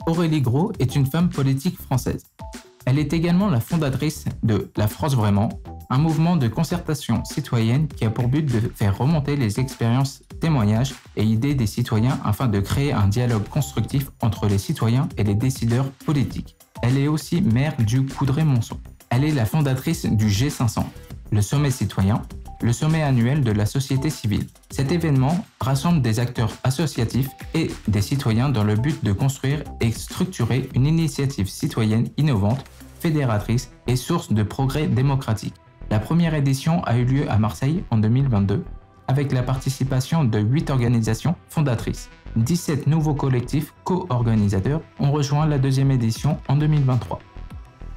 Aurélie Gros est une femme politique française. Elle est également la fondatrice de La France Vraiment, un mouvement de concertation citoyenne qui a pour but de faire remonter les expériences, témoignages et idées des citoyens afin de créer un dialogue constructif entre les citoyens et les décideurs politiques. Elle est aussi maire du Coudray-Monceau. Elle est la fondatrice du G500, le sommet citoyen, le sommet annuel de la société civile. Cet événement rassemble des acteurs associatifs et des citoyens dans le but de construire et structurer une initiative citoyenne innovante, fédératrice et source de progrès démocratique. La première édition a eu lieu à Marseille en 2022 avec la participation de 8 organisations fondatrices. 17 nouveaux collectifs co-organisateurs ont rejoint la deuxième édition en 2023.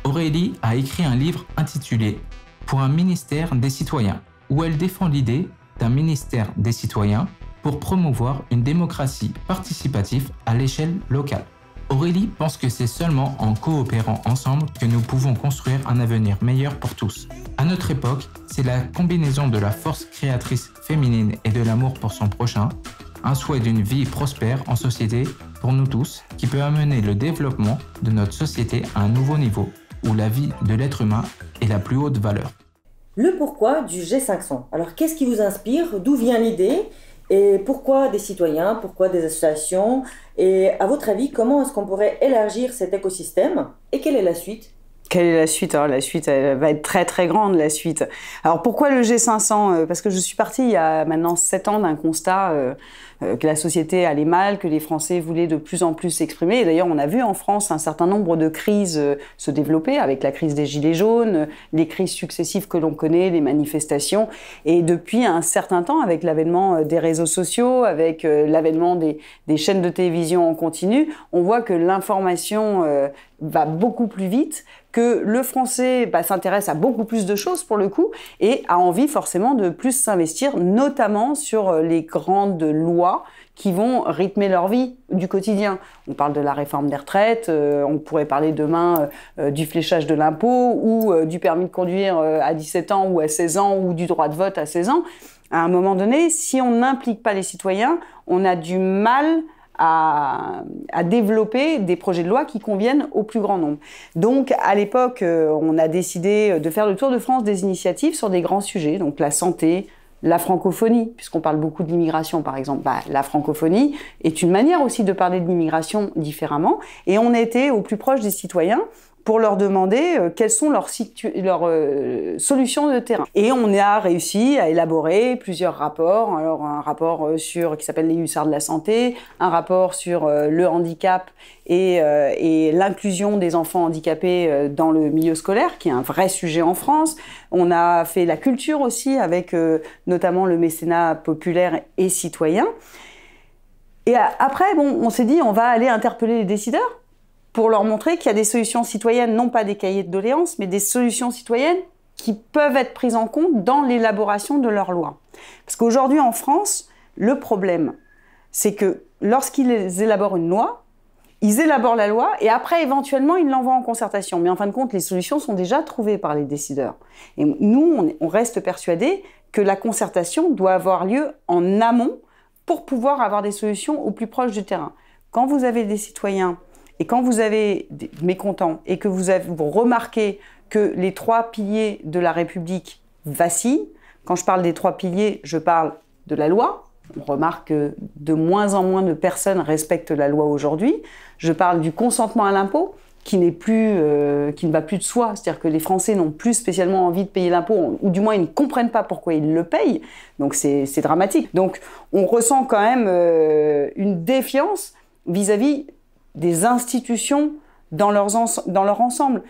Aurélie a écrit un livre intitulé « Pour un ministère des citoyens » où elle défend l'idée d'un ministère des citoyens pour promouvoir une démocratie participative à l'échelle locale. Aurélie pense que c'est seulement en coopérant ensemble que nous pouvons construire un avenir meilleur pour tous. À notre époque, c'est la combinaison de la force créatrice féminine et de l'amour pour son prochain, un souhait d'une vie prospère en société pour nous tous, qui peut amener le développement de notre société à un nouveau niveau, où la vie de l'être humain est la plus haute valeur. Le pourquoi du G500. Alors, qu'est-ce qui vous inspire? D'où vient l'idée? Et pourquoi des citoyens? Pourquoi des associations? Et à votre avis, comment est-ce qu'on pourrait élargir cet écosystème? Et quelle est la suite? Quelle est la suite? Alors, la suite, elle va être très très grande, la suite. Alors pourquoi le G500? Parce que je suis partie il y a maintenant 7 ans d'un constat que la société allait mal, que les Français voulaient de plus en plus s'exprimer. Et d'ailleurs, on a vu en France un certain nombre de crises se développer, avec la crise des Gilets jaunes, les crises successives que l'on connaît, les manifestations. Et depuis un certain temps, avec l'avènement des réseaux sociaux, avec l'avènement des chaînes de télévision en continu, on voit que l'information va beaucoup plus vite, que le Français s'intéresse à beaucoup plus de choses pour le coup et a envie forcément de plus s'investir, notamment sur les grandes lois qui vont rythmer leur vie du quotidien. On parle de la réforme des retraites, on pourrait parler demain du fléchage de l'impôt ou du permis de conduire à 17 ans ou à 16 ans ou du droit de vote à 16 ans. À un moment donné, si on n'implique pas les citoyens, on a du mal à développer des projets de loi qui conviennent au plus grand nombre. Donc, à l'époque, on a décidé de faire le tour de France des initiatives sur des grands sujets, donc la santé, la francophonie, puisqu'on parle beaucoup de l'immigration, par exemple. La francophonie est une manière aussi de parler de l'immigration différemment, et on était au plus proche des citoyens pour leur demander quelles sont leurs solutions de terrain. Et on a réussi à élaborer plusieurs rapports. Alors un rapport qui s'appelle les hussards de la santé, un rapport sur le handicap et l'inclusion des enfants handicapés dans le milieu scolaire, qui est un vrai sujet en France. On a fait la culture aussi, avec notamment le mécénat populaire et citoyen. Et après, on s'est dit, on va aller interpeller les décideurs pour leur montrer qu'il y a des solutions citoyennes, non pas des cahiers de doléances, mais des solutions citoyennes qui peuvent être prises en compte dans l'élaboration de leurs lois. Parce qu'aujourd'hui, en France, le problème, c'est que lorsqu'ils élaborent une loi, ils élaborent la loi et après, éventuellement, ils l'envoient en concertation. Mais en fin de compte, les solutions sont déjà trouvées par les décideurs. Et nous, on reste persuadés que la concertation doit avoir lieu en amont pour pouvoir avoir des solutions au plus proche du terrain. Quand vous avez des citoyens et quand vous avez des mécontents et que vous remarquez que les 3 piliers de la République vacillent, quand je parle des 3 piliers, je parle de la loi. On remarque que de moins en moins de personnes respectent la loi aujourd'hui. Je parle du consentement à l'impôt, qui ne va plus de soi. C'est-à-dire que les Français n'ont plus spécialement envie de payer l'impôt, ou du moins ils ne comprennent pas pourquoi ils le payent. Donc c'est dramatique. Donc on ressent quand même une défiance vis-à-vis des institutions dans leur ensemble.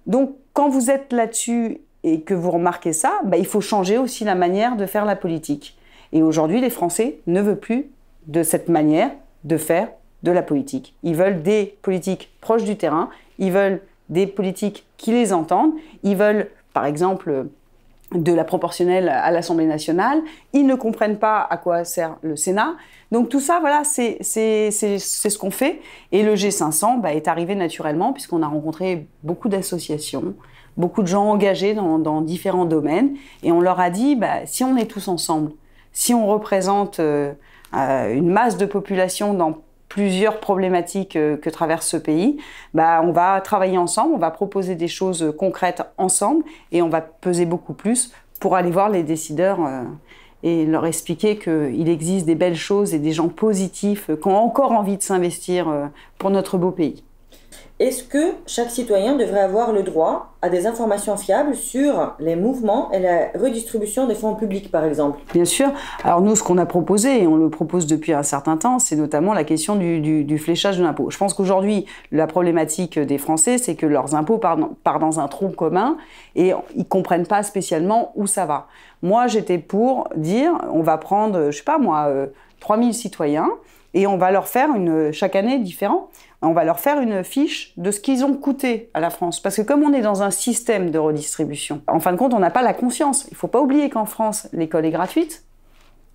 Donc, quand vous êtes là-dessus et que vous remarquez ça, il faut changer aussi la manière de faire la politique. Et aujourd'hui, les Français ne veulent plus de cette manière de faire de la politique. Ils veulent des politiques proches du terrain, ils veulent des politiques qui les entendent, ils veulent, par exemple, de la proportionnelle à l'Assemblée nationale, ils ne comprennent pas à quoi sert le Sénat. Donc tout ça, voilà, c'est ce qu'on fait. Et le G500 est arrivé naturellement puisqu'on a rencontré beaucoup d'associations, beaucoup de gens engagés dans différents domaines. Et on leur a dit, si on est tous ensemble, si on représente une masse de population dans plusieurs problématiques que traverse ce pays, on va travailler ensemble, on va proposer des choses concrètes ensemble et on va peser beaucoup plus pour aller voir les décideurs et leur expliquer qu'il existe des belles choses et des gens positifs qui ont encore envie de s'investir pour notre beau pays. Est-ce que chaque citoyen devrait avoir le droit à des informations fiables sur les mouvements et la redistribution des fonds publics, par exemple? Bien sûr. Alors nous, ce qu'on a proposé, et on le propose depuis un certain temps, c'est notamment la question du fléchage de l'impôt. Je pense qu'aujourd'hui, la problématique des Français, c'est que leurs impôts partent dans un tronc commun et ils ne comprennent pas spécialement où ça va. Moi, j'étais pour dire, on va prendre, 3000 citoyens et on va leur faire chaque année différent. On va leur faire une fiche de ce qu'ils ont coûté à la France. Parce que comme on est dans un système de redistribution, en fin de compte, on n'a pas la conscience. Il ne faut pas oublier qu'en France, l'école est gratuite.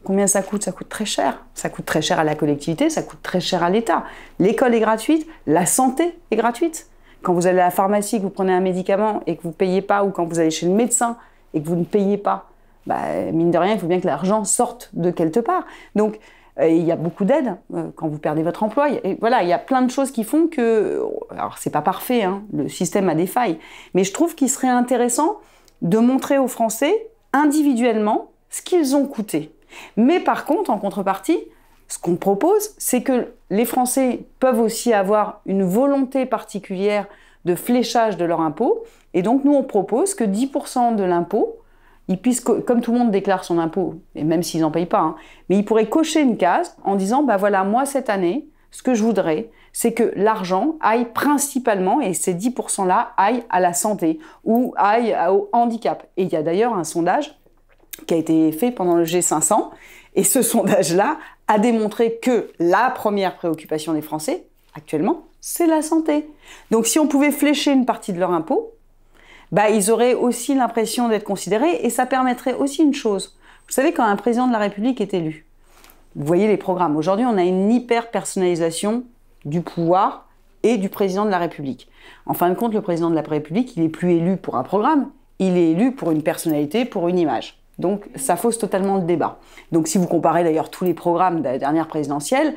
Combien ça coûte? Ça coûte très cher. Ça coûte très cher à la collectivité, ça coûte très cher à l'État. L'école est gratuite, la santé est gratuite. Quand vous allez à la pharmacie, que vous prenez un médicament et que vous ne payez pas, ou quand vous allez chez le médecin et que vous ne payez pas, mine de rien, il faut bien que l'argent sorte de quelque part. Donc, il y a beaucoup d'aides quand vous perdez votre emploi. Et voilà, il y a plein de choses qui font que... Alors, c'est pas parfait, hein, le système a des failles. Mais je trouve qu'il serait intéressant de montrer aux Français, individuellement, ce qu'ils ont coûté. Mais par contre, en contrepartie, ce qu'on propose, c'est que les Français peuvent aussi avoir une volonté particulière de fléchage de leur impôt. Et donc, nous, on propose que 10% de l'impôt, ils puissent, comme tout le monde déclare son impôt, et même s'ils n'en payent pas, mais ils pourraient cocher une case en disant, voilà, moi, cette année, ce que je voudrais, c'est que l'argent aille principalement, et ces 10%-là, aillent à la santé ou aillent au handicap. Et il y a d'ailleurs un sondage qui a été fait pendant le G500, et ce sondage-là a démontré que la première préoccupation des Français, actuellement, c'est la santé. Donc si on pouvait flécher une partie de leur impôt, ils auraient aussi l'impression d'être considérés, et ça permettrait aussi une chose. Vous savez, quand un président de la République est élu, vous voyez les programmes. Aujourd'hui, on a une hyper-personnalisation du pouvoir et du président de la République. En fin de compte, le président de la République, il n'est plus élu pour un programme, il est élu pour une personnalité, pour une image. Donc, ça fausse totalement le débat. Donc, si vous comparez d'ailleurs tous les programmes de la dernière présidentielle,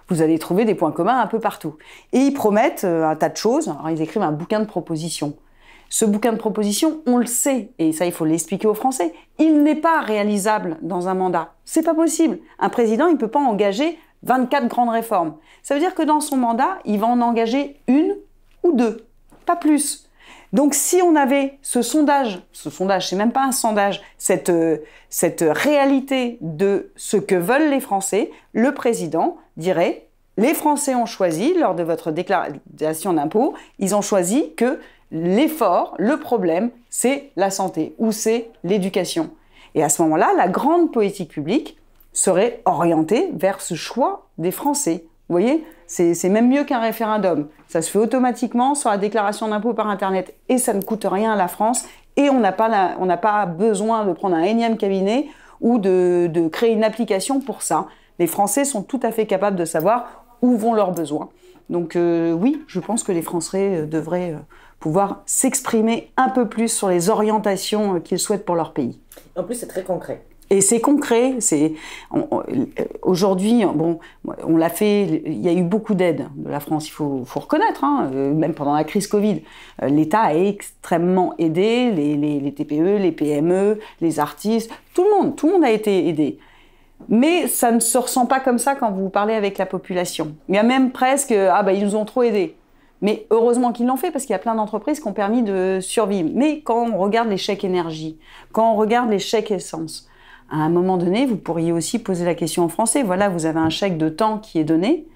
vous allez trouver des points communs un peu partout. Et ils promettent un tas de choses. Alors, ils écrivent un bouquin de propositions. Ce bouquin de propositions, on le sait, et ça, il faut l'expliquer aux Français, il n'est pas réalisable dans un mandat. C'est pas possible. Un président, il ne peut pas engager 24 grandes réformes. Ça veut dire que dans son mandat, il va en engager une ou deux, pas plus. Donc, si on avait ce sondage, c'est même pas un sondage, cette réalité de ce que veulent les Français, le président dirait, les Français ont choisi, lors de votre déclaration d'impôt, ils ont choisi que l'effort, le problème, c'est la santé ou c'est l'éducation. Et à ce moment-là, la grande politique publique serait orientée vers ce choix des Français. Vous voyez, c'est même mieux qu'un référendum. Ça se fait automatiquement sur la déclaration d'impôt par Internet et ça ne coûte rien à la France et on n'a pas besoin de prendre un énième cabinet ou de créer une application pour ça. Les Français sont tout à fait capables de savoir où vont leurs besoins. Donc oui, je pense que les Français devraient pouvoir s'exprimer un peu plus sur les orientations qu'ils souhaitent pour leur pays. En plus, c'est très concret. Et c'est concret. Aujourd'hui, on l'a fait. Il y a eu beaucoup d'aides de la France. Il faut reconnaître. Même pendant la crise Covid, l'État a extrêmement aidé les TPE, les PME, les artistes. Tout le monde a été aidé. Mais ça ne se ressent pas comme ça quand vous parlez avec la population. Il y a même presque ils nous ont trop aidés. Mais heureusement qu'ils l'ont fait parce qu'il y a plein d'entreprises qui ont permis de survivre. Mais quand on regarde les chèques énergie, quand on regarde les chèques essence, à un moment donné, vous pourriez aussi poser la question aux Français. Voilà, vous avez un chèque de temps qui est donné.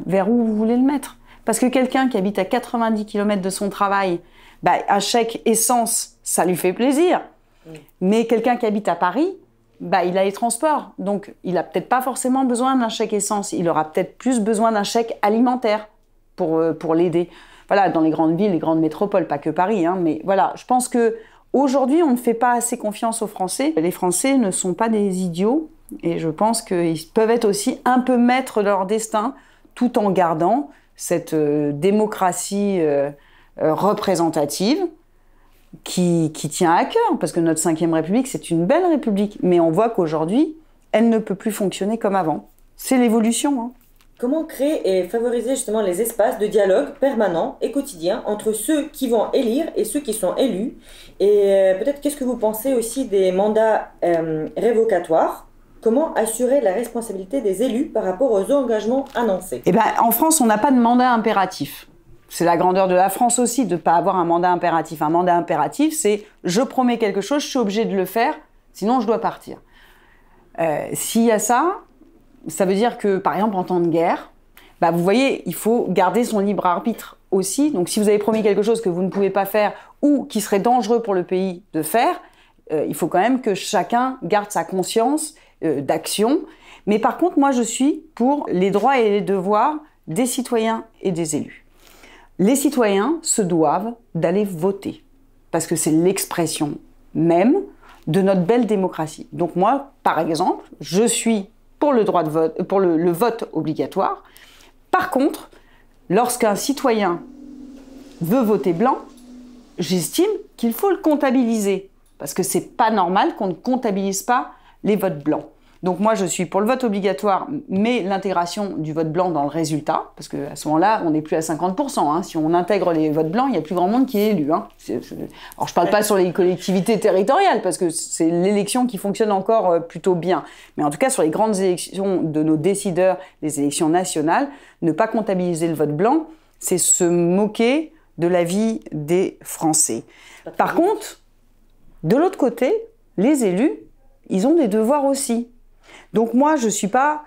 Vers où vous voulez le mettre? Parce que quelqu'un qui habite à 90 km de son travail, un chèque essence, ça lui fait plaisir. Mais quelqu'un qui habite à Paris, il a les transports. Donc, il n'a peut-être pas forcément besoin d'un chèque essence. Il aura peut-être plus besoin d'un chèque alimentaire pour l'aider. Voilà, dans les grandes villes, les grandes métropoles, pas que Paris. Mais voilà, je pense qu'aujourd'hui, on ne fait pas assez confiance aux Français. Les Français ne sont pas des idiots. Et je pense qu'ils peuvent être aussi un peu maîtres de leur destin, tout en gardant cette démocratie représentative qui tient à cœur, parce que notre 5e République, c'est une belle République, mais on voit qu'aujourd'hui, elle ne peut plus fonctionner comme avant. C'est l'évolution. Comment créer et favoriser justement les espaces de dialogue permanent et quotidien entre ceux qui vont élire et ceux qui sont élus? Et peut-être qu'est-ce que vous pensez aussi des mandats révocatoires? Comment assurer la responsabilité des élus par rapport aux engagements annoncés? Eh ben, en France, on n'a pas de mandat impératif. C'est la grandeur de la France aussi de ne pas avoir un mandat impératif. Un mandat impératif, c'est je promets quelque chose, je suis obligé de le faire, sinon je dois partir. S'il y a ça, ça veut dire que, par exemple, en temps de guerre, bah, vous voyez, il faut garder son libre arbitre aussi. Donc, si vous avez promis quelque chose que vous ne pouvez pas faire ou qui serait dangereux pour le pays de faire, il faut quand même que chacun garde sa conscience d'action. Mais par contre, moi, je suis pour les droits et les devoirs des citoyens et des élus. Les citoyens se doivent d'aller voter, parce que c'est l'expression même de notre belle démocratie. Donc moi, par exemple, je suis pour le droit de vote, pour le vote obligatoire. Par contre, lorsqu'un citoyen veut voter blanc, j'estime qu'il faut le comptabiliser, parce que c'est pas normal qu'on ne comptabilise pas les votes blancs. Donc moi, je suis pour le vote obligatoire, mais l'intégration du vote blanc dans le résultat, parce qu'à ce moment-là, on n'est plus à 50%. Hein. Si on intègre les votes blancs, il n'y a plus grand monde qui est élu. Hein. Alors, je ne parle pas sur les collectivités territoriales, parce que c'est l'élection qui fonctionne encore plutôt bien. Mais en tout cas, sur les grandes élections de nos décideurs, les élections nationales, ne pas comptabiliser le vote blanc, c'est se moquer de la vie des Français. Par contre, de l'autre côté, les élus, ils ont des devoirs aussi. Donc moi, je suis pas...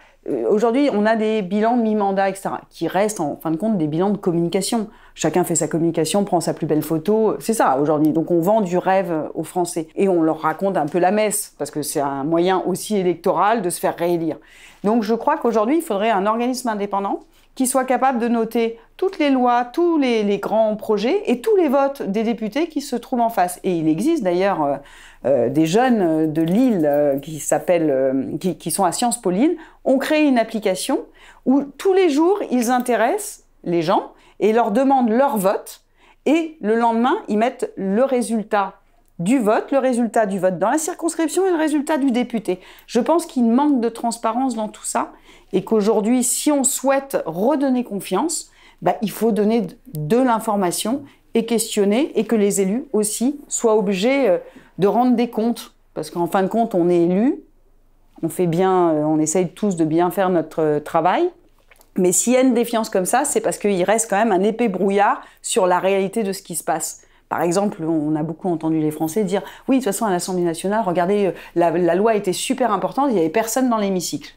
Aujourd'hui, on a des bilans de mi-mandat, etc., qui restent en fin de compte des bilans de communication. Chacun fait sa communication, prend sa plus belle photo. C'est ça, aujourd'hui. Donc on vend du rêve aux Français. Et on leur raconte un peu la messe, parce que c'est un moyen aussi électoral de se faire réélire. Donc je crois qu'aujourd'hui, il faudrait un organisme indépendant qui soit capable de noter toutes les lois, tous les grands projets et tous les votes des députés qui se trouvent en face. Et il existe d'ailleurs des jeunes de Lille qui sont à Sciences Po Lille, ont créé une application où tous les jours, ils intéressent les gens et leur demandent leur vote. Et le lendemain, ils mettent le résultat du vote dans la circonscription et le résultat du député. Je pense qu'il manque de transparence dans tout ça et qu'aujourd'hui, si on souhaite redonner confiance, bah, il faut donner de l'information et questionner, et que les élus aussi soient obligés de rendre des comptes. Parce qu'en fin de compte, on est élu, on fait bien, on essaye tous de bien faire notre travail. Mais s'il y a une défiance comme ça, c'est parce qu'il reste quand même un épais brouillard sur la réalité de ce qui se passe. Par exemple, on a beaucoup entendu les Français dire « Oui, de toute façon, à l'Assemblée nationale, regardez, la loi était super importante, il n'y avait personne dans l'hémicycle. »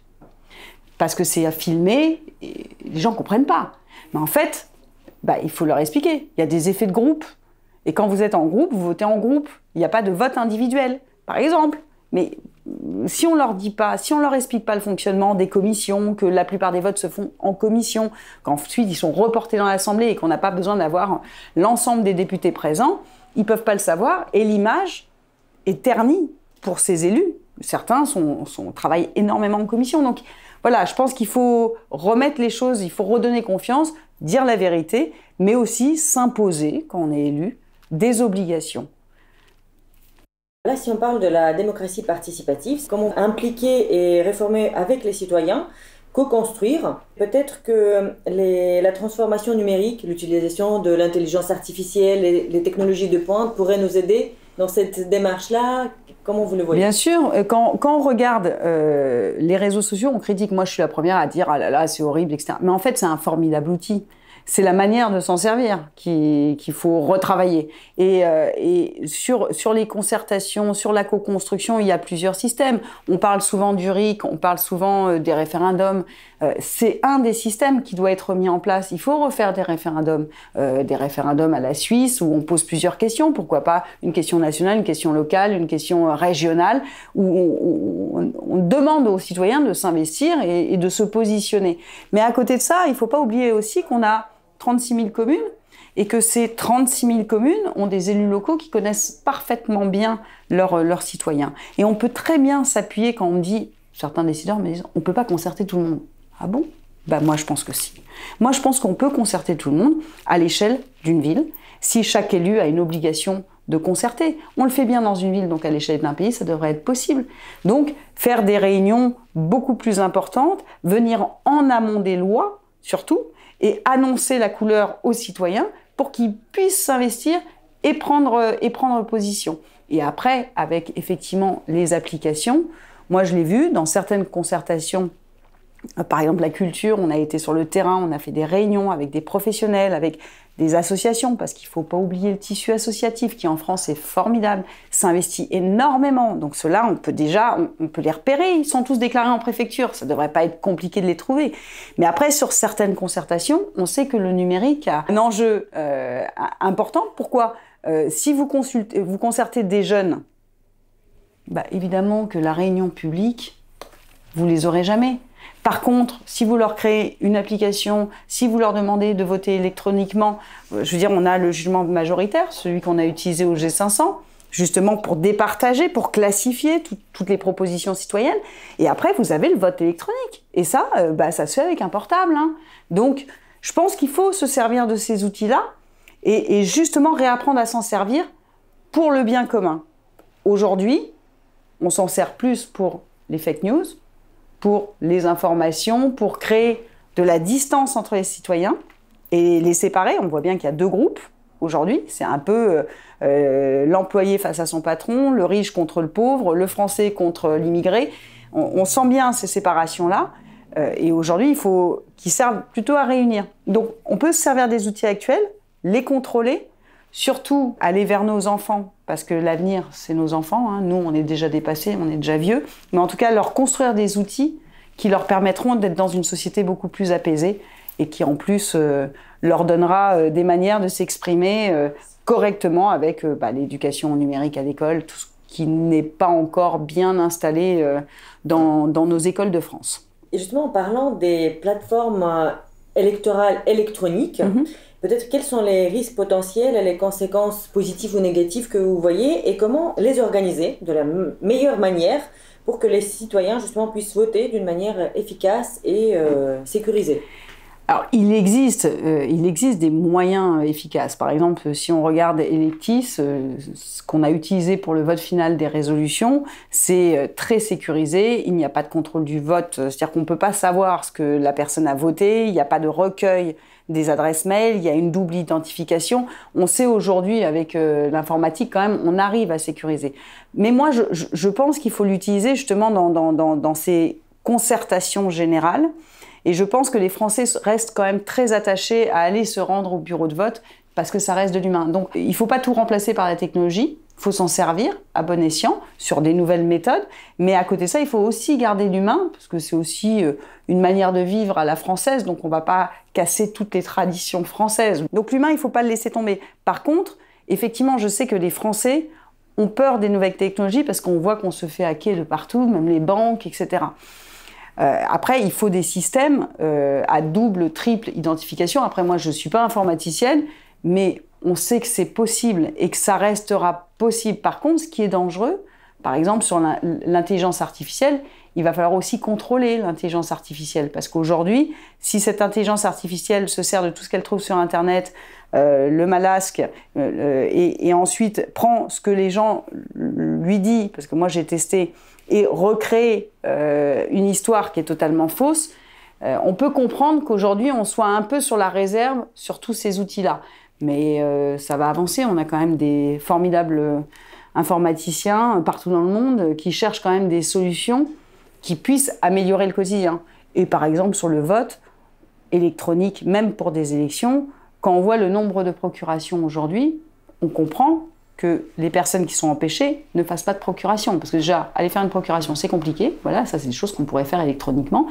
Parce que c'est filmé, et les gens ne comprennent pas. Mais en fait, bah, il faut leur expliquer. Il y a des effets de groupe. Et quand vous êtes en groupe, vous votez en groupe. Il n'y a pas de vote individuel, par exemple. Mais si on leur dit pas, si on leur explique pas le fonctionnement des commissions, que la plupart des votes se font en commission, qu'ensuite ils sont reportés dans l'Assemblée et qu'on n'a pas besoin d'avoir l'ensemble des députés présents, ils peuvent pas le savoir et l'image est ternie pour ces élus. Certains travaillent énormément en commission. Donc voilà, je pense qu'il faut remettre les choses, il faut redonner confiance, dire la vérité, mais aussi s'imposer, quand on est élu, des obligations. Là, si on parle de la démocratie participative, comment impliquer et réformer avec les citoyens, co-construire. Peut-être que la transformation numérique, l'utilisation de l'intelligence artificielle, les technologies de pointe pourraient nous aider dans cette démarche-là. Comment vous le voyez? Bien sûr, quand on regarde les réseaux sociaux, on critique. Moi, je suis la première à dire « Ah là là, c'est horrible, etc. » Mais en fait, c'est un formidable outil. C'est la manière de s'en servir qu'il faut retravailler. Et sur les concertations, sur la co-construction, il y a plusieurs systèmes. On parle souvent du RIC, on parle souvent des référendums. C'est un des systèmes qui doit être mis en place. Il faut refaire des référendums à la Suisse, où on pose plusieurs questions. Pourquoi pas une question nationale, une question locale, une question régionale, où on demande aux citoyens de s'investir et de se positionner. Mais à côté de ça, il ne faut pas oublier aussi qu'on a 36 000 communes et que ces 36 000 communes ont des élus locaux qui connaissent parfaitement bien leurs citoyens. Et on peut très bien s'appuyer quand on me dit, certains décideurs me disent, on ne peut pas concerter tout le monde. Ah bon? Ben moi je pense que si. Moi je pense qu'on peut concerter tout le monde à l'échelle d'une ville. Si chaque élu a une obligation de concerter. On le fait bien dans une ville, donc à l'échelle d'un pays, ça devrait être possible. Donc, faire des réunions beaucoup plus importantes, venir en amont des lois, surtout, et annoncer la couleur aux citoyens pour qu'ils puissent s'investir et prendre position. Et après, avec effectivement les applications, moi je l'ai vu dans certaines concertations, par exemple la culture, on a été sur le terrain, on a fait des réunions avec des professionnels, avec des associations, parce qu'il ne faut pas oublier le tissu associatif qui en France est formidable, s'investit énormément. Donc ceux-là, on peut les repérer, ils sont tous déclarés en préfecture, ça ne devrait pas être compliqué de les trouver. Mais après, sur certaines concertations, on sait que le numérique a un enjeu important. Pourquoi ? Si vous concertez des jeunes, évidemment que la réunion publique, vous les aurez jamais. Par contre, si vous leur créez une application, si vous leur demandez de voter électroniquement, je veux dire, on a le jugement majoritaire, celui qu'on a utilisé au G500, justement pour départager, pour classifier toutes les propositions citoyennes. Et après, vous avez le vote électronique. Et ça, ça se fait avec un portable. Hein. Donc, je pense qu'il faut se servir de ces outils-là et justement réapprendre à s'en servir pour le bien commun. Aujourd'hui, on s'en sert plus pour les fake news, pour les informations, pour créer de la distance entre les citoyens et les séparer. On voit bien qu'il y a deux groupes aujourd'hui. C'est un peu l'employé face à son patron, le riche contre le pauvre, le français contre l'immigré. On sent bien ces séparations-là. Et aujourd'hui, il faut qu'ils servent plutôt à réunir. Donc, on peut se servir des outils actuels, les contrôler, surtout aller vers nos enfants, parce que l'avenir, c'est nos enfants. Hein. Nous, on est déjà dépassés, on est déjà vieux. Mais en tout cas, leur construire des outils qui leur permettront d'être dans une société beaucoup plus apaisée et qui, en plus, leur donnera des manières de s'exprimer correctement avec l'éducation numérique à l'école, tout ce qui n'est pas encore bien installé dans nos écoles de France. Et justement, en parlant des plateformes électorales électroniques, peut-être quels sont les risques potentiels et les conséquences positives ou négatives que vous voyez et comment les organiser de la meilleure manière pour que les citoyens justement puissent voter d'une manière efficace et sécurisée? Alors, il existe des moyens efficaces. Par exemple, si on regarde Electis, ce qu'on a utilisé pour le vote final des résolutions, c'est très sécurisé. Il n'y a pas de contrôle du vote, c'est-à-dire qu'on ne peut pas savoir ce que la personne a voté. Il n'y a pas de recueil des adresses mail. Il y a une double identification. On sait aujourd'hui, avec l'informatique, quand même, on arrive à sécuriser. Mais moi, je pense qu'il faut l'utiliser justement dans ces concertations générales. Et je pense que les Français restent quand même très attachés à aller se rendre au bureau de vote parce que ça reste de l'humain. Donc il ne faut pas tout remplacer par la technologie, il faut s'en servir à bon escient sur des nouvelles méthodes. Mais à côté de ça, il faut aussi garder l'humain parce que c'est aussi une manière de vivre à la française. Donc on ne va pas casser toutes les traditions françaises. Donc l'humain, il ne faut pas le laisser tomber. Par contre, effectivement, je sais que les Français ont peur des nouvelles technologies parce qu'on voit qu'on se fait hacker de partout, même les banques, etc. Après, il faut des systèmes à double, triple identification. Après, moi, je ne suis pas informaticienne, mais on sait que c'est possible et que ça restera possible. Par contre, ce qui est dangereux, par exemple, sur l'intelligence artificielle, il va falloir aussi contrôler l'intelligence artificielle. Parce qu'aujourd'hui, si cette intelligence artificielle se sert de tout ce qu'elle trouve sur Internet, le malasque, et ensuite prend ce que les gens lui disent, parce que moi, j'ai testé, et recréer une histoire qui est totalement fausse, on peut comprendre qu'aujourd'hui, on soit un peu sur la réserve sur tous ces outils-là. Mais ça va avancer. On a quand même des formidables informaticiens partout dans le monde qui cherchent quand même des solutions qui puissent améliorer le quotidien. Et par exemple, sur le vote électronique, même pour des élections, quand on voit le nombre de procurations aujourd'hui, on comprend que les personnes qui sont empêchées ne fassent pas de procuration. Parce que déjà, aller faire une procuration, c'est compliqué. Voilà, ça, c'est des choses qu'on pourrait faire électroniquement.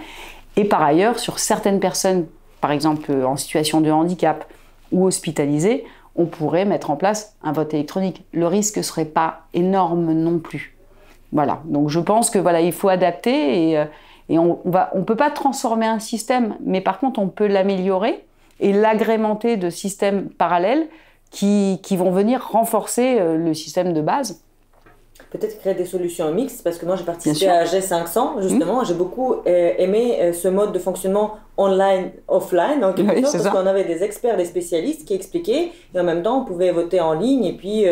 Et par ailleurs, sur certaines personnes, par exemple en situation de handicap ou hospitalisées, on pourrait mettre en place un vote électronique. Le risque ne serait pas énorme non plus. Voilà, donc je pense que voilà, il faut adapter et on peut pas transformer un système, mais par contre, on peut l'améliorer et l'agrémenter de systèmes parallèles qui vont venir renforcer le système de base. Peut-être créer des solutions mixtes, parce que moi j'ai participé à G500, justement, j'ai beaucoup aimé ce mode de fonctionnement online, offline, en quelque sorte, parce qu'on avait des experts, des spécialistes qui expliquaient, et en même temps on pouvait voter en ligne, et puis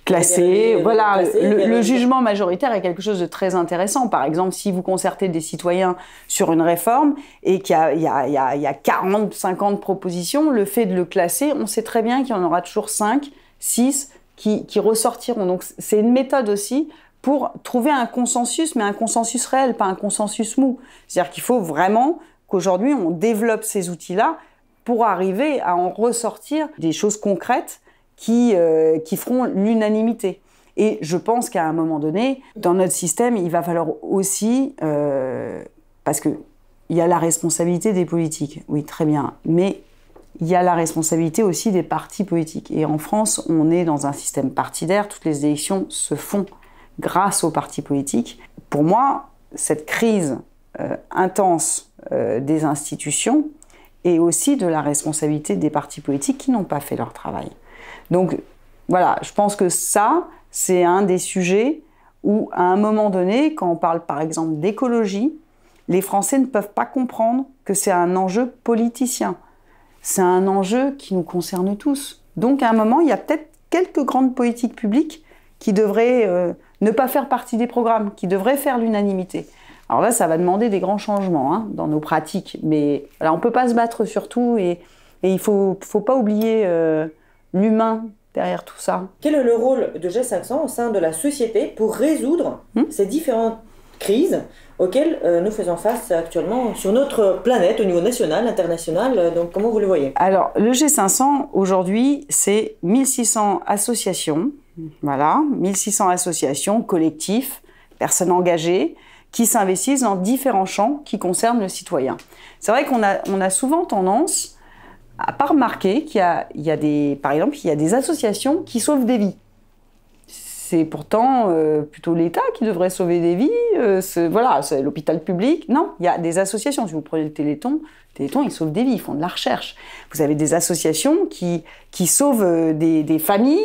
Classé, voilà, le jugement majoritaire est quelque chose de très intéressant. Par exemple, si vous concertez des citoyens sur une réforme et qu'il y a 40, 50 propositions, le fait de le classer, on sait très bien qu'il y en aura toujours 5, 6 qui ressortiront. Donc c'est une méthode aussi pour trouver un consensus, mais un consensus réel, pas un consensus mou. C'est-à-dire qu'il faut vraiment qu'aujourd'hui on développe ces outils-là pour arriver à en ressortir des choses concrètes qui feront l'unanimité. Et je pense qu'à un moment donné, dans notre système, il va falloir aussi, parce qu'il y a la responsabilité des politiques, oui, très bien, mais il y a la responsabilité aussi des partis politiques. Et en France, on est dans un système partidaire, toutes les élections se font grâce aux partis politiques. Pour moi, cette crise intense des institutions est aussi de la responsabilité des partis politiques qui n'ont pas fait leur travail. Donc voilà, je pense que ça, c'est un des sujets où, à un moment donné, quand on parle par exemple d'écologie, les Français ne peuvent pas comprendre que c'est un enjeu politicien. C'est un enjeu qui nous concerne tous. Donc à un moment, il y a peut-être quelques grandes politiques publiques qui devraient ne pas faire partie des programmes, qui devraient faire l'unanimité. Alors là, ça va demander des grands changements dans nos pratiques. Mais là, on ne peut pas se battre sur tout et il ne faut pas oublier l'humain derrière tout ça. Quel est le rôle de G500 au sein de la société pour résoudre ces différentes crises auxquelles nous faisons face actuellement sur notre planète au niveau national, international? Donc comment vous le voyez? Alors le G500 aujourd'hui, c'est 1600 associations, voilà, 1600 associations, collectifs, personnes engagées qui s'investissent dans différents champs qui concernent le citoyen. C'est vrai qu'on a souvent tendance à pas remarquer qu'il y a des associations qui sauvent des vies. C'est pourtant plutôt l'État qui devrait sauver des vies, c'est l'hôpital public. Non, il y a des associations. Si vous prenez le Téléthon, ils sauvent des vies, ils font de la recherche. Vous avez des associations qui sauvent des familles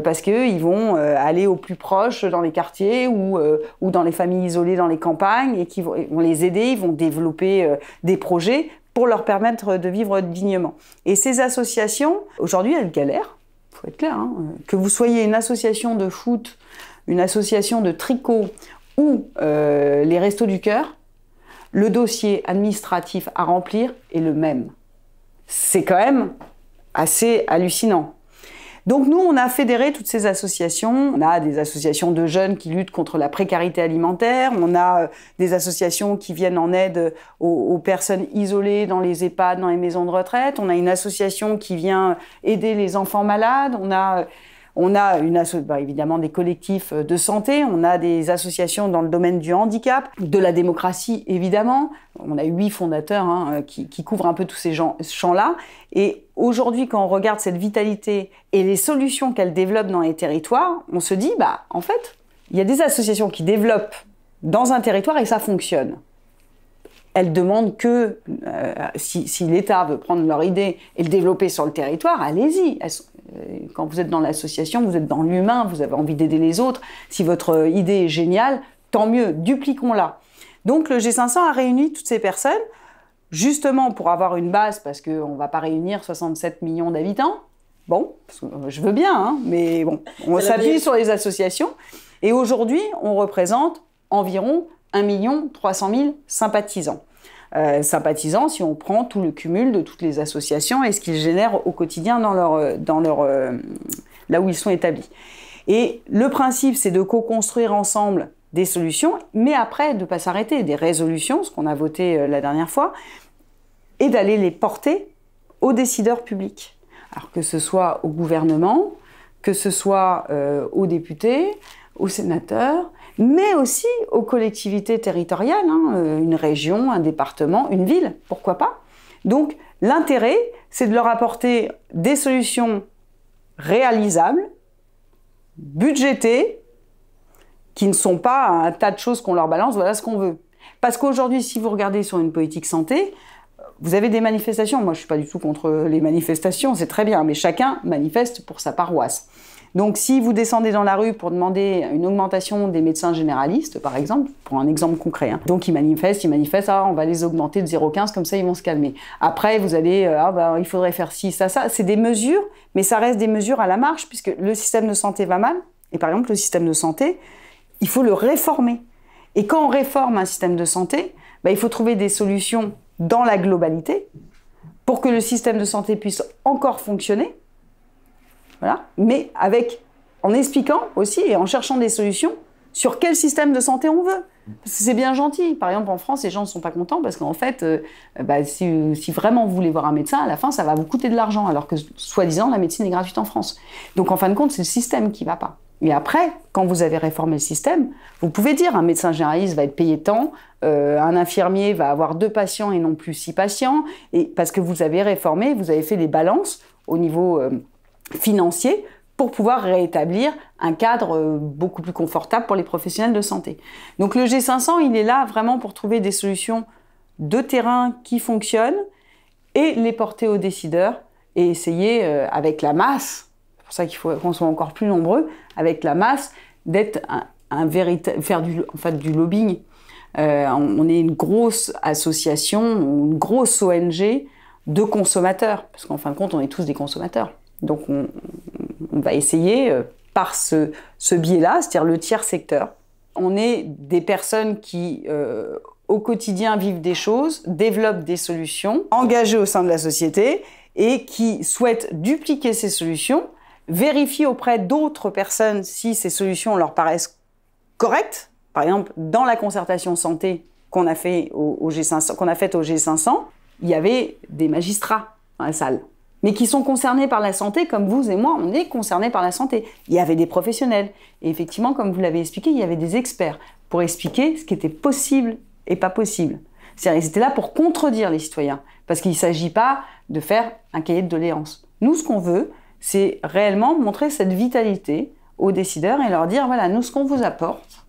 parce qu'ils vont aller au plus proche dans les quartiers ou dans les familles isolées dans les campagnes et qui vont les aider, ils vont développer des projets pour leur permettre de vivre dignement. Et ces associations, aujourd'hui, elles galèrent, il faut être clair, que vous soyez une association de foot, une association de tricot ou les Restos du Cœur, le dossier administratif à remplir est le même. C'est quand même assez hallucinant. Donc nous, on a fédéré toutes ces associations. On a des associations de jeunes qui luttent contre la précarité alimentaire. On a des associations qui viennent en aide aux personnes isolées dans les EHPAD, dans les maisons de retraite. On a une association qui vient aider les enfants malades. On a évidemment des collectifs de santé. On a des associations dans le domaine du handicap, de la démocratie, évidemment. On a 8 fondateurs qui couvrent un peu tous ces champs-là. Et aujourd'hui, quand on regarde cette vitalité et les solutions qu'elle développe dans les territoires, on se dit, en fait, il y a des associations qui développent dans un territoire et ça fonctionne. Elles demandent que, si l'État veut prendre leur idée et le développer sur le territoire, allez-y. Quand vous êtes dans l'association, vous êtes dans l'humain, vous avez envie d'aider les autres. Si votre idée est géniale, tant mieux, dupliquons-la. Donc le G500 a réuni toutes ces personnes, justement pour avoir une base, parce qu'on ne va pas réunir 67 millions d'habitants. Bon, je veux bien, mais bon, on s'appuie sur les associations. Et aujourd'hui, on représente environ 1 300 000 sympathisants. Sympathisants, si on prend tout le cumul de toutes les associations et ce qu'ils génèrent au quotidien là où ils sont établis. Et le principe, c'est de co-construire ensemble des solutions, mais après, de ne pas s'arrêter, des résolutions, ce qu'on a voté la dernière fois, et d'aller les porter aux décideurs publics. Alors que ce soit au gouvernement, que ce soit aux députés, aux sénateurs, mais aussi aux collectivités territoriales, une région, un département, une ville, pourquoi pas. Donc l'intérêt, c'est de leur apporter des solutions réalisables, budgétées, qui ne sont pas un tas de choses qu'on leur balance, voilà ce qu'on veut. Parce qu'aujourd'hui, si vous regardez sur une politique santé, vous avez des manifestations. Moi, je ne suis pas du tout contre les manifestations, c'est très bien, mais chacun manifeste pour sa paroisse. Donc, si vous descendez dans la rue pour demander une augmentation des médecins généralistes, par exemple, pour un exemple concret, donc ils manifestent, on va les augmenter de 0,15, comme ça ils vont se calmer. Après, vous allez, il faudrait faire ci, ça, c'est des mesures, mais ça reste des mesures à la marge, puisque le système de santé va mal, Et par exemple, le système de santé, il faut le réformer. Et quand on réforme un système de santé, il faut trouver des solutions dans la globalité pour que le système de santé puisse encore fonctionner. Voilà. Mais en expliquant aussi et en cherchant des solutions sur quel système de santé on veut. Parce que c'est bien gentil. Par exemple, en France, les gens ne sont pas contents parce qu'en fait, si vraiment vous voulez voir un médecin, à la fin, ça va vous coûter de l'argent, alors que, soi-disant, la médecine est gratuite en France. Donc, en fin de compte, c'est le système qui ne va pas. Et après, quand vous avez réformé le système, vous pouvez dire un médecin généraliste va être payé tant, un infirmier va avoir 2 patients et non plus 6 patients, et parce que vous avez réformé, vous avez fait des balances au niveau financier pour pouvoir rétablir un cadre beaucoup plus confortable pour les professionnels de santé. Donc le G500, il est là vraiment pour trouver des solutions de terrain qui fonctionnent et les porter aux décideurs et essayer avec la masse, c'est pour ça qu'il faut qu'on soit encore plus nombreux, avec la masse, d'être faire du lobbying. On est une grosse association, une grosse ONG de consommateurs, parce qu'en fin de compte, on est tous des consommateurs. Donc on va essayer, par ce biais-là, c'est-à-dire le tiers secteur, on est des personnes qui, au quotidien, vivent des choses, développent des solutions, engagées au sein de la société, et qui souhaitent dupliquer ces solutions, vérifier auprès d'autres personnes si ces solutions leur paraissent correctes. Par exemple, dans la concertation santé qu'on a faite au G500, il y avait des magistrats dans la salle, mais qui sont concernés par la santé, comme vous et moi, on est concernés par la santé. Il y avait des professionnels. Et effectivement, comme vous l'avez expliqué, il y avait des experts pour expliquer ce qui était possible et pas possible. C'est-à-dire, ils étaient là pour contredire les citoyens, parce qu'il ne s'agit pas de faire un cahier de doléances. Nous, ce qu'on veut, c'est réellement montrer cette vitalité aux décideurs et leur dire, voilà, nous, ce qu'on vous apporte,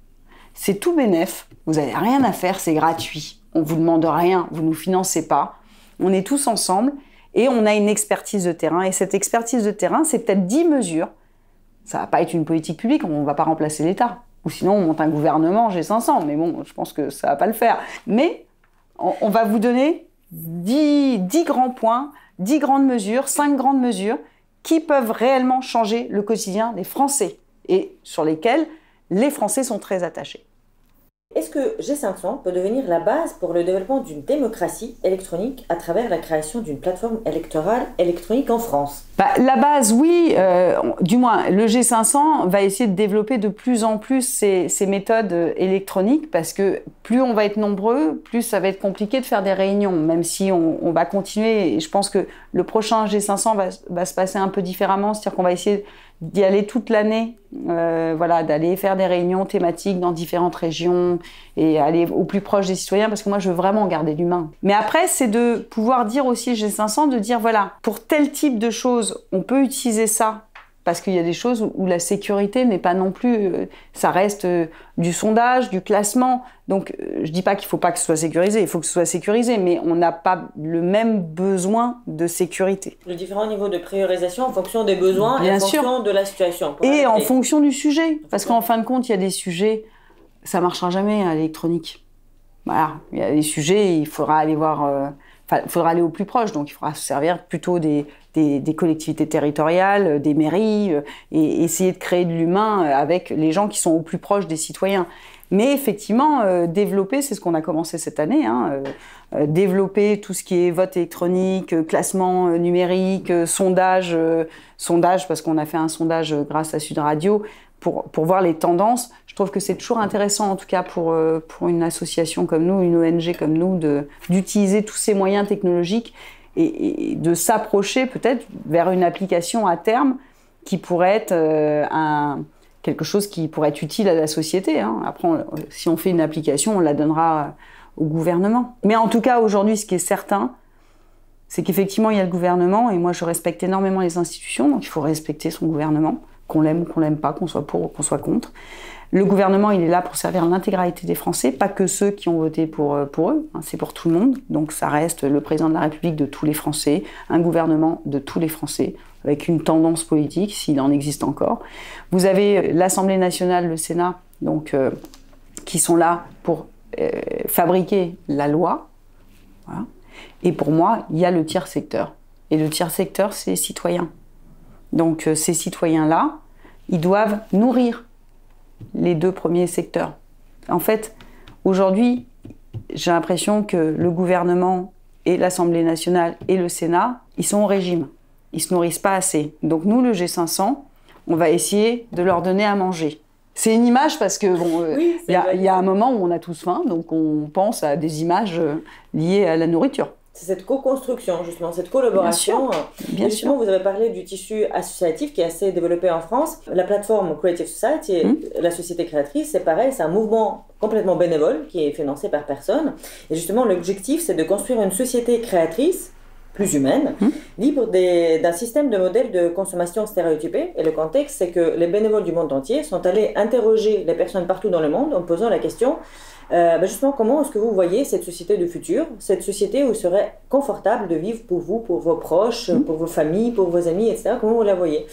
c'est tout bénef, vous n'avez rien à faire, c'est gratuit. On ne vous demande rien, vous ne nous financez pas. On est tous ensemble et on a une expertise de terrain. Et cette expertise de terrain, c'est peut-être 10 mesures. Ça ne va pas être une politique publique, on ne va pas remplacer l'État. Ou sinon, on monte un gouvernement G500. Mais bon, je pense que ça ne va pas le faire. Mais on va vous donner 10 grands points, 10 grandes mesures, 5 grandes mesures qui peuvent réellement changer le quotidien des Français et sur lesquelles les Français sont très attachés. Est-ce que G500 peut devenir la base pour le développement d'une démocratie électronique à travers la création d'une plateforme électorale électronique en France ? La base, oui. Du moins, le G500 va essayer de développer de plus en plus ces méthodes électroniques parce que plus on va être nombreux, plus ça va être compliqué de faire des réunions, même si on va continuer. Et je pense que le prochain G500 va se passer un peu différemment, c'est-à-dire qu'on va essayer d'y aller toute l'année, d'aller faire des réunions thématiques dans différentes régions et aller au plus proche des citoyens, parce que moi je veux vraiment garder l'humain. Mais après, c'est de pouvoir dire aussi G500, de dire voilà, pour tel type de choses, on peut utiliser ça, parce qu'il y a des choses où la sécurité n'est pas non plus, ça reste du sondage, du classement. Donc je dis pas qu'il faut pas que ce soit sécurisé, il faut que ce soit sécurisé, mais on n'a pas le même besoin de sécurité. Le différent niveau de priorisation en fonction des besoins et en fonction de la situation. Et en fonction du sujet, parce qu'en fin de compte, il y a des sujets, ça marchera jamais à l'électronique. Voilà, il y a des sujets, il faudra aller voir, il faudra aller au plus proche, donc il faudra se servir plutôt des collectivités territoriales, des mairies, et essayer de créer de l'humain avec les gens qui sont au plus proche des citoyens. Mais effectivement, développer, c'est ce qu'on a commencé cette année, développer tout ce qui est vote électronique, classement numérique, sondage, parce qu'on a fait un sondage grâce à Sud Radio, pour voir les tendances. Je trouve que c'est toujours intéressant, en tout cas pour une association comme nous, une ONG comme nous, d'utiliser tous ces moyens technologiques et de s'approcher peut-être vers une application à terme qui pourrait être quelque chose qui pourrait être utile à la société. Après, si on fait une application, on la donnera au gouvernement. Mais en tout cas, aujourd'hui, ce qui est certain, c'est qu'effectivement, il y a le gouvernement, et moi, je respecte énormément les institutions, donc il faut respecter son gouvernement, qu'on l'aime ou qu'on l'aime pas, qu'on soit pour ou qu'on soit contre. Le gouvernement, il est là pour servir l'intégralité des Français, pas que ceux qui ont voté pour eux, c'est pour tout le monde. Donc ça reste le président de la République de tous les Français, un gouvernement de tous les Français, avec une tendance politique, s'il en existe encore. Vous avez l'Assemblée nationale, le Sénat, donc, qui sont là pour fabriquer la loi. Voilà. Et pour moi, il y a le tiers secteur. Et le tiers secteur, c'est les citoyens. Donc ces citoyens-là, ils doivent nourrir les 2 premiers secteurs. En fait, aujourd'hui, j'ai l'impression que le gouvernement et l'Assemblée nationale et le Sénat, ils sont au régime. Ils ne se nourrissent pas assez. Donc nous, le G500, on va essayer de leur donner à manger. C'est une image parce que Oui, y a un moment où on a tous faim, donc on pense à des images liées à la nourriture. C'est cette co-construction, justement, cette collaboration. Bien justement, sûr. vous avez parlé du tissu associatif qui est assez développé en France. La plateforme Creative Society, la société créatrice, c'est pareil, c'est un mouvement complètement bénévole qui est financé par personne. Et justement, l'objectif, c'est de construire une société créatrice plus humaine, libre d'un système de modèles de consommation stéréotypés. Et le contexte, c'est que les bénévoles du monde entier sont allés interroger les personnes partout dans le monde en posant la question justement, comment est-ce que vous voyez cette société du futur, cette société où il serait confortable de vivre pour vous, pour vos proches, pour vos familles, pour vos amis, etc. Comment vous la voyez?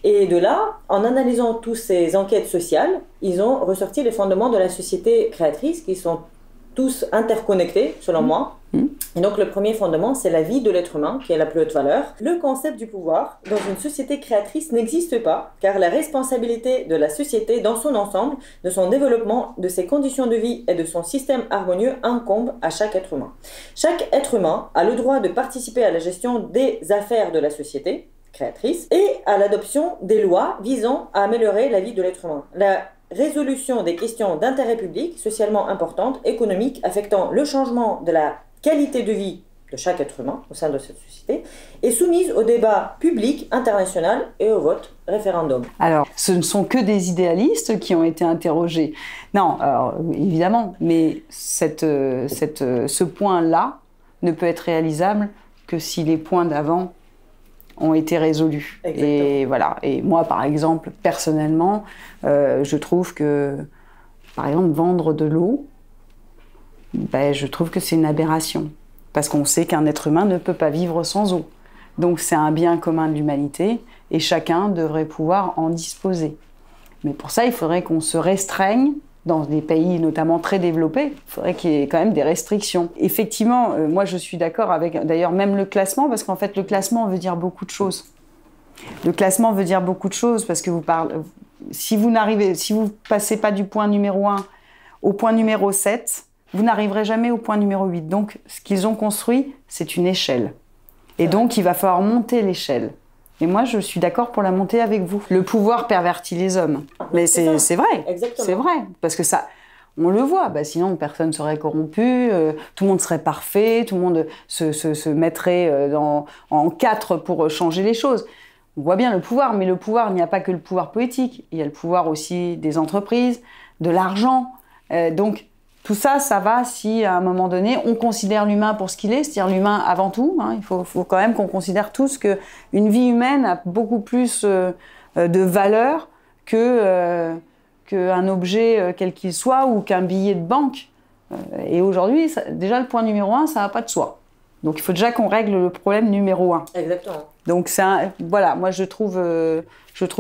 Et de là, en analysant toutes ces enquêtes sociales, ils ont ressorti les fondements de la société créatrice qui sont tous interconnectés, selon moi. Et donc, le premier fondement, c'est la vie de l'être humain, qui est la plus haute valeur. Le concept du pouvoir dans une société créatrice n'existe pas, car la responsabilité de la société dans son ensemble, de son développement, de ses conditions de vie et de son système harmonieux incombe à chaque être humain. Chaque être humain a le droit de participer à la gestion des affaires de la société créatrice et à l'adoption des lois visant à améliorer la vie de l'être humain. La résolution des questions d'intérêt public, socialement importantes, économiques, affectant le changement de la qualité de vie de chaque être humain au sein de cette société, est soumise au débat public, international et au vote référendum. Alors, ce ne sont que des idéalistes qui ont été interrogés. Non, alors, évidemment, mais ce point-là ne peut être réalisable que si les points d'avant ont été résolus. Exactement. Et voilà. Et moi, par exemple, personnellement, je trouve que, par exemple, vendre de l'eau, je trouve que c'est une aberration. Parce qu'on sait qu'un être humain ne peut pas vivre sans eau. Donc c'est un bien commun de l'humanité et chacun devrait pouvoir en disposer. Mais pour ça, il faudrait qu'on se restreigne dans des pays notamment très développés. Il faudrait qu'il y ait quand même des restrictions. Effectivement, moi je suis d'accord avec d'ailleurs même le classement, parce qu'en fait le classement veut dire beaucoup de choses. Le classement veut dire beaucoup de choses parce que si vous passez pas du point numéro 1 au point numéro 7, vous n'arriverez jamais au point numéro 8. Donc, ce qu'ils ont construit, c'est une échelle. Et donc, il va falloir monter l'échelle. Et moi, je suis d'accord pour la monter avec vous. Le pouvoir pervertit les hommes. Mais c'est vrai. Exactement. C'est vrai. Parce que ça, on le voit. Sinon, personne ne serait corrompu, tout le monde serait parfait, tout le monde se mettrait en 4 pour changer les choses. On voit bien le pouvoir, mais le pouvoir, il n'y a pas que le pouvoir politique. Il y a le pouvoir aussi des entreprises, de l'argent. Donc, tout ça, ça va si, à un moment donné, on considère l'humain pour ce qu'il est, c'est-à-dire l'humain avant tout. Il faut quand même qu'on considère tous qu'une vie humaine a beaucoup plus de valeur qu'un objet quel qu'il soit ou qu'un billet de banque. Et aujourd'hui, déjà, le point numéro 1, ça va pas de soi. Donc, il faut déjà qu'on règle le problème numéro 1. Exactement. Donc, voilà, moi, je trouve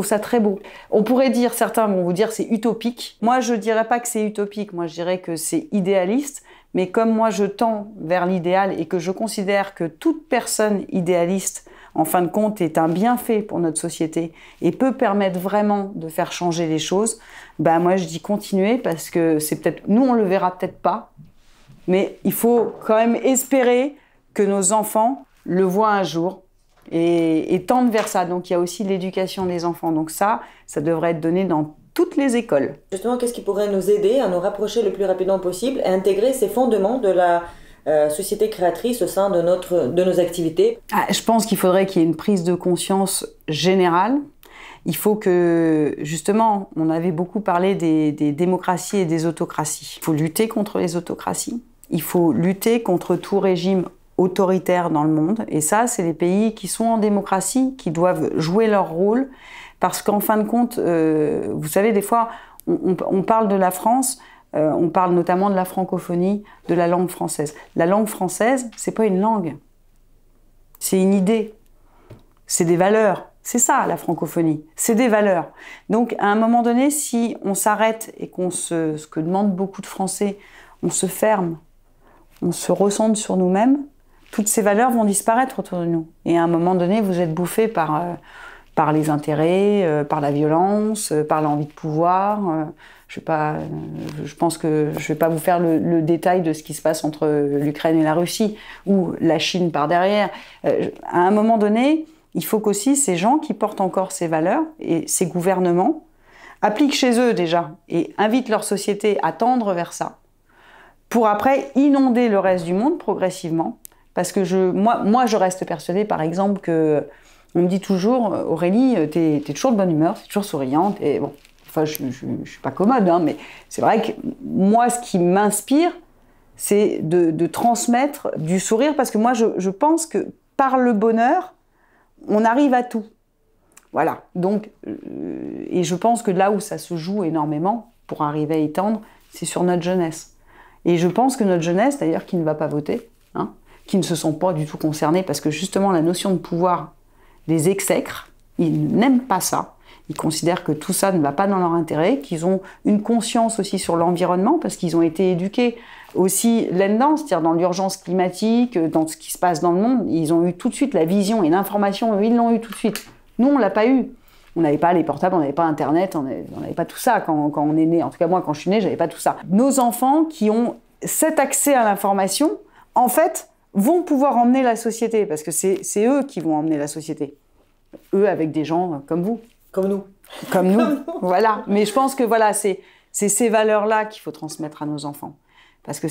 ça très beau. On pourrait dire, certains vont vous dire c'est utopique. Moi, je dirais pas que c'est utopique. Moi, je dirais que c'est idéaliste. Mais comme moi, je tends vers l'idéal et que je considère que toute personne idéaliste, en fin de compte, est un bienfait pour notre société et peut permettre vraiment de faire changer les choses, moi, je dis continuer parce que c'est peut-être... Nous, on le verra peut-être pas. Mais il faut quand même espérer que nos enfants le voient un jour et tendent vers ça. Donc, il y a aussi l'éducation des enfants. Donc ça devrait être donné dans toutes les écoles. Justement, qu'est-ce qui pourrait nous aider à nous rapprocher le plus rapidement possible et intégrer ces fondements de la société créatrice au sein de nos activités? Je pense qu'il faudrait qu'il y ait une prise de conscience générale. Il faut que, justement, on avait beaucoup parlé des démocraties et des autocraties. Il faut lutter contre les autocraties. Il faut lutter contre tout régime autoritaire dans le monde. Et ça, c'est les pays qui sont en démocratie qui doivent jouer leur rôle. Parce qu'en fin de compte, vous savez, des fois, on parle de la France, on parle notamment de la francophonie, de la langue française. La langue française, c'est pas une langue. C'est une idée. C'est des valeurs. C'est ça, la francophonie. C'est des valeurs. Donc, à un moment donné, si on s'arrête et ce que demandent beaucoup de Français, on se ferme, on se recentre sur nous-mêmes, toutes ces valeurs vont disparaître autour de nous. Et à un moment donné, vous êtes bouffé par par les intérêts, par la violence, par l'envie de pouvoir. Je pense que je ne vais pas vous faire le détail de ce qui se passe entre l'Ukraine et la Russie, ou la Chine par derrière. À un moment donné, il faut qu'aussi ces gens qui portent encore ces valeurs, et ces gouvernements, appliquent chez eux déjà, et invitent leur société à tendre vers ça, pour après inonder le reste du monde progressivement. Parce que moi, je reste persuadée, par exemple, que on me dit toujours, Aurélie, t'es toujours de bonne humeur, t'es toujours souriante, et bon, enfin, je suis pas commode, hein, mais c'est vrai que moi, ce qui m'inspire, c'est de transmettre du sourire, parce que moi, je pense que par le bonheur, on arrive à tout. Voilà. Donc, et je pense que là où ça se joue énormément, pour arriver à y tendre, c'est sur notre jeunesse. Et je pense que notre jeunesse, d'ailleurs, qui ne va pas voter, hein, qui ne se sont pas du tout concernés, parce que justement, la notion de pouvoir les exècre, ils n'aiment pas ça. Ils considèrent que tout ça ne va pas dans leur intérêt, qu'ils ont une conscience aussi sur l'environnement, parce qu'ils ont été éduqués aussi là-dedans, c'est-à-dire dans l'urgence climatique, dans ce qui se passe dans le monde. Ils ont eu tout de suite la vision et l'information, eux, ils l'ont eu tout de suite. Nous, on ne l'a pas eu. On n'avait pas les portables, on n'avait pas Internet, on n'avait pas tout ça quand on est né. En tout cas, moi, quand je suis née, je n'avais pas tout ça. Nos enfants qui ont cet accès à l'information, en fait, vont pouvoir emmener la société, parce que c'est eux qui vont emmener la société. Eux avec des gens comme vous. Comme nous. Comme nous, voilà. Mais je pense que voilà, c'est ces valeurs-là qu'il faut transmettre à nos enfants. Parce que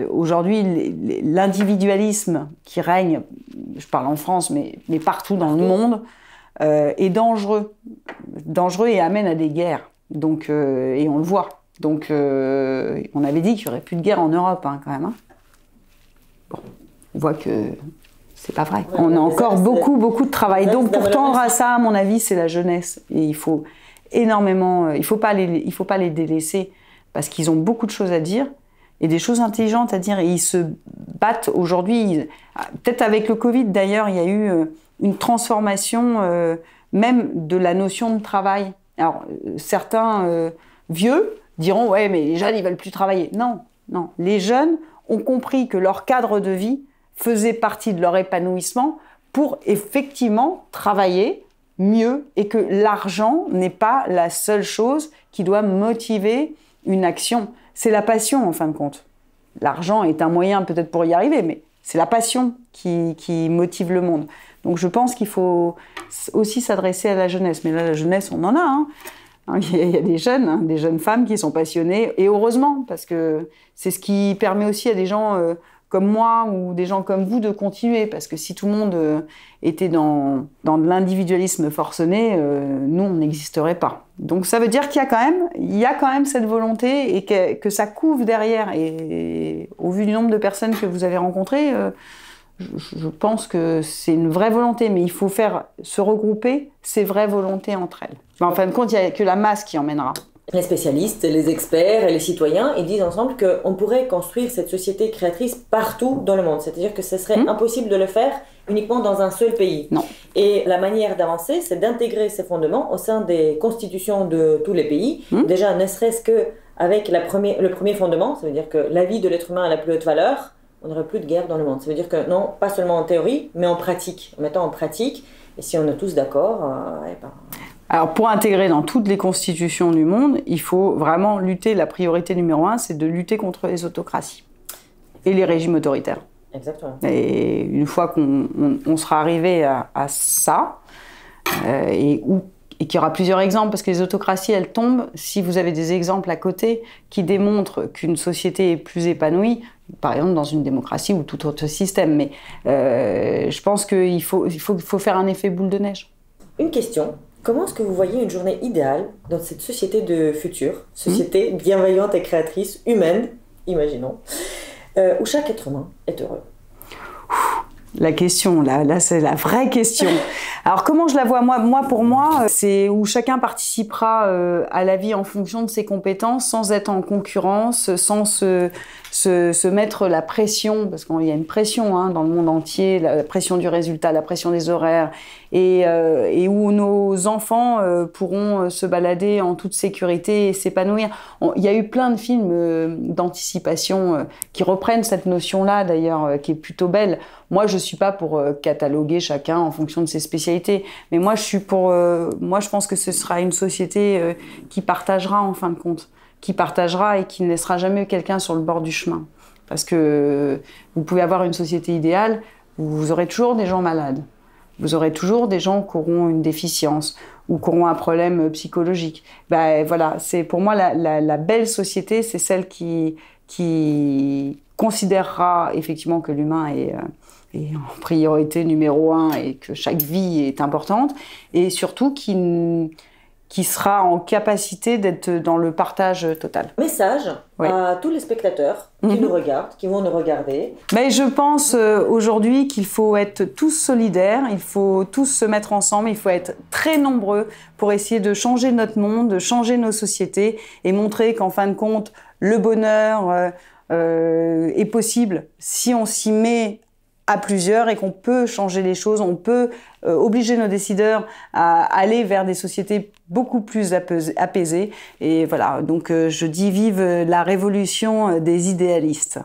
aujourd'hui, l'individualisme qui règne, je parle en France, mais partout dans le monde, est dangereux. Dangereux et amène à des guerres. Donc, et on le voit. Donc, on avait dit qu'il n'y aurait plus de guerre en Europe, hein, quand même. Hein. Bon, on voit que c'est pas vrai. Ouais, on a encore beaucoup de travail. Donc, pour tendre à ça, à mon avis, c'est la jeunesse. Et il faut énormément... il faut pas les délaisser, parce qu'ils ont beaucoup de choses à dire, et des choses intelligentes à dire. Et ils se battent aujourd'hui. Peut-être avec le Covid, d'ailleurs, il y a eu une transformation même de la notion de travail. Alors, certains vieux diront « Ouais, mais les jeunes, ils veulent plus travailler. » Non, non. Les jeunes ont compris que leur cadre de vie faisait partie de leur épanouissement pour effectivement travailler mieux, et que l'argent n'est pas la seule chose qui doit motiver une action. C'est la passion, en fin de compte. L'argent est un moyen peut-être pour y arriver, mais c'est la passion qui motive le monde. Donc je pense qu'il faut aussi s'adresser à la jeunesse. Mais là, la jeunesse, on en a, hein. Il y a des jeunes femmes qui sont passionnées, et heureusement, parce que c'est ce qui permet aussi à des gens comme moi ou des gens comme vous de continuer, parce que si tout le monde était dans de l'individualisme forcené, nous, on n'existerait pas. Donc ça veut dire qu'il y a quand même cette volonté, et que ça couvre derrière. Et au vu du nombre de personnes que vous avez rencontrées, je pense que c'est une vraie volonté, mais il faut faire se regrouper ces vraies volontés entre elles. Mais en fin de compte, il n'y a que la masse qui emmènera. Les spécialistes, les experts et les citoyens, ils disent ensemble qu'on pourrait construire cette société créatrice partout dans le monde. C'est-à-dire que ce serait impossible de le faire uniquement dans un seul pays. Non. Et la manière d'avancer, c'est d'intégrer ces fondements au sein des constitutions de tous les pays. Déjà, ne serait-ce qu'avec le premier fondement, ça veut dire que la vie de l'être humain a la plus haute valeur, on n'aurait plus de guerre dans le monde. Ça veut dire que non, pas seulement en théorie, mais en pratique. En mettant en pratique, et si on est tous d'accord, Alors, pour intégrer dans toutes les constitutions du monde, il faut vraiment lutter. La priorité numéro 1, c'est de lutter contre les autocraties et les régimes autoritaires. Exactement. Et une fois qu'on sera arrivé à ça, et qu'il y aura plusieurs exemples, parce que les autocraties, elles tombent si vous avez des exemples à côté qui démontrent qu'une société est plus épanouie, par exemple dans une démocratie ou tout autre système. Mais je pense qu'il faut faire un effet boule de neige. Une question. Comment est-ce que vous voyez une journée idéale dans cette société de futur, société bienveillante et créatrice, humaine, imaginons, où chaque être humain est heureux? La question, là c'est la vraie question. Alors comment je la vois moi, pour moi, c'est où chacun participera à la vie en fonction de ses compétences, sans être en concurrence, sans se se mettre la pression, parce qu'il y a une pression hein, dans le monde entier, la pression du résultat, la pression des horaires, et où nos enfants pourront se balader en toute sécurité et s'épanouir. Il y a eu plein de films d'anticipation qui reprennent cette notion-là, d'ailleurs, qui est plutôt belle. Moi, je suis pas pour cataloguer chacun en fonction de ses spécialités, mais moi, je pense que ce sera une société qui partagera en fin de compte, qui partagera et qui ne laissera jamais quelqu'un sur le bord du chemin. Parce que vous pouvez avoir une société idéale, vous aurez toujours des gens malades. Vous aurez toujours des gens qui auront une déficience ou qui auront un problème psychologique. Ben, voilà, c'est pour moi la belle société, c'est celle qui considérera effectivement que l'humain est en priorité numéro 1 et que chaque vie est importante, et surtout qui sera en capacité d'être dans le partage total. Message à tous les spectateurs qui nous regardent, qui vont nous regarder. Mais je pense aujourd'hui qu'il faut être tous solidaires, il faut tous se mettre ensemble, il faut être très nombreux pour essayer de changer notre monde, de changer nos sociétés et montrer qu'en fin de compte, le bonheur est possible si on s'y met à plusieurs et qu'on peut changer les choses, on peut obliger nos décideurs à aller vers des sociétés beaucoup plus apaisées. Et voilà, donc je dis vive la révolution des idéalistes.